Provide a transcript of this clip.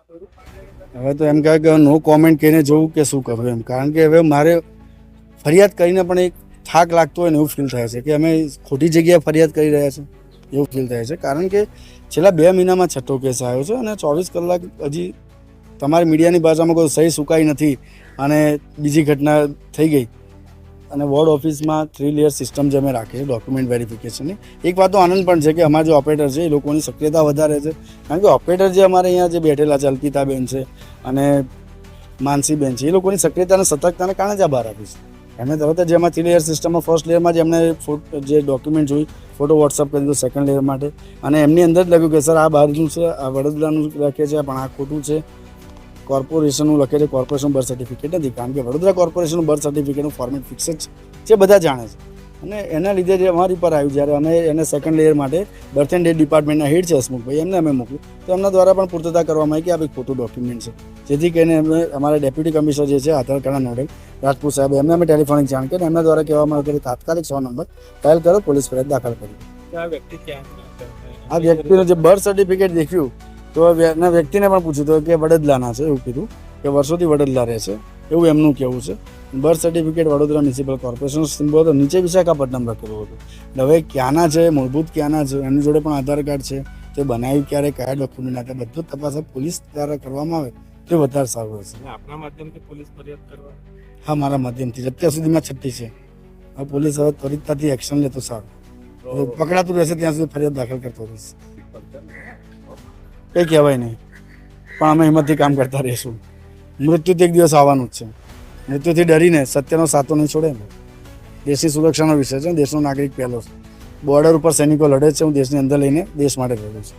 હવે તો એમ કહે કે નો કોમેન્ટ કહીને જોવું કે શું કરવું એમ, કારણ કે હવે મારે ફરિયાદ કરીને પણ એક થાક લાગતો હોય ને એવું ફીલ થાય છે કે અમે ખોટી જગ્યાએ ફરિયાદ કરી રહ્યા છીએ એવું ફીલ થાય છે. કારણ કે છેલ્લા 2 મહિનામાં 6થો કેસ આવ્યો છે અને 24 કલાક હજી તમારી મીડિયાની ભાષામાં કોઈ સહી સુકાઈ નથી અને બીજી ઘટના થઈ ગઈ. અને વોર્ડ ઓફિસમાં 3 લેયર સિસ્ટમ જે અમે રાખી છે ડોક્યુમેન્ટ વેરિફિકેશનની. એક વાતનો આનંદ પણ છે કે અમારા જે ઓપરેટર છે એ લોકોની સક્રિયતા વધારે છે, કારણ કે ઓપરેટર જે અમારે અહીંયા જે બેઠેલા છે અલ્પિતાબેન છે અને માનસીબેન છે, એ લોકોની સક્રિયતા અને સતર્કતાને કારણે જ આ બહાર આપી છે. એમને તરત જ એમાં 3 લેયર સિસ્ટમમાં ફર્સ્ટ લેયરમાં જ એમને જે ડોક્યુમેન્ટ જોઈ ફોટો વોટ્સઅપ કરી દીધો સેકન્ડ લેયર માટે, અને એમની અંદર જ લખ્યું કે સર આ બહારનું છે, આ વડોદરાનું લખે છે પણ આ ખોટું છે, કોર્પોરેશનનું લખે છે, કોર્પોરેશન બર્થ સર્ટિફિકેટ નથી. કારણ કે વડોદરા કોર્પોરેશનનું બર્થ સર્ટિફિકેટનું ફોર્મેટ ફિક્સ જ છે, બધા જાણે છે. અને એના લીધે જે અમારી પર આવ્યું, જ્યારે અમે એને સેકન્ડ લેયર માટે બર્થ એન્ડ ડેટ ડિપાર્ટમેન્ટના હેડ છે હસમુખભાઈ, એમને અમે મોકલ્યું તો એમના દ્વારા પણ પૂર્તતા કરવામાં આવી કે આ ભાઈ ખોટું ડોક્યુમેન્ટ છે. જેથી કરીને અમે અમારા ડેપ્યુટી કમિશનર જે છે આધાર કાર્ડના નોડલ રાજપૂત સાહેબ, એમને અમે ટેલિફોનિક જાણ કરી, એમના દ્વારા કહેવામાં આવ્યું કે તાત્કાલિક 100 નંબર ડાયલ કરો, પોલીસ ફરિયાદ દાખલ કરી. આ વ્યક્તિનું જે બર્થ સર્ટિફિકેટ દેખ્યું તો એના વ્યક્તિને પણ પૂછ્યું તો કે વડોદરાના છે, એવું કીધું કે વર્ષોથી વડોદરા રહે છે એવું એમનું કહેવું છે. Birth certificate Vadodara municipal corporation symbol હતો, નીચે વિશાખાપટ્ટનમ લખેલું હતું. હવે ક્યાંના છે, મૂળભૂત ક્યાંના છે, એમની જોડે પણ આધાર કાર્ડ છે, તે બનાવ્યું ક્યારે, કયા ડોક્યુમેન્ટ હતા, બધું તપાસ પોલીસ દ્વારા કરવામાં આવે તો વધારે સારું હશે. આપના માધ્યમથી પોલીસ ફરિયાદ કરવા? હા, મારા માધ્યમથી અત્યાર સુધીમાં 6ઠ્ઠી છે. હવે પોલીસ હવે ત્વરિતતાથી એક્શન લે તો સારું, પકડાતું રહેશે ત્યાં સુધી ફરિયાદ દાખલ કરતો રહીશ. કંઈ કહેવાય નહીં, પણ અમે હિંમતથી કામ કરતા રહીશું. મૃત્યુ તો એક દિવસ આવવાનું જ છે. મૃત્યુથી ડરીને સત્યનો સાતો નહીં છોડે ને. દેશની સુરક્ષાનો વિષય છે, દેશનો નાગરિક પહેલો છે. બોર્ડર ઉપર સૈનિકો લડે છે, હું દેશની અંદર લઈને દેશ માટે લડું છું.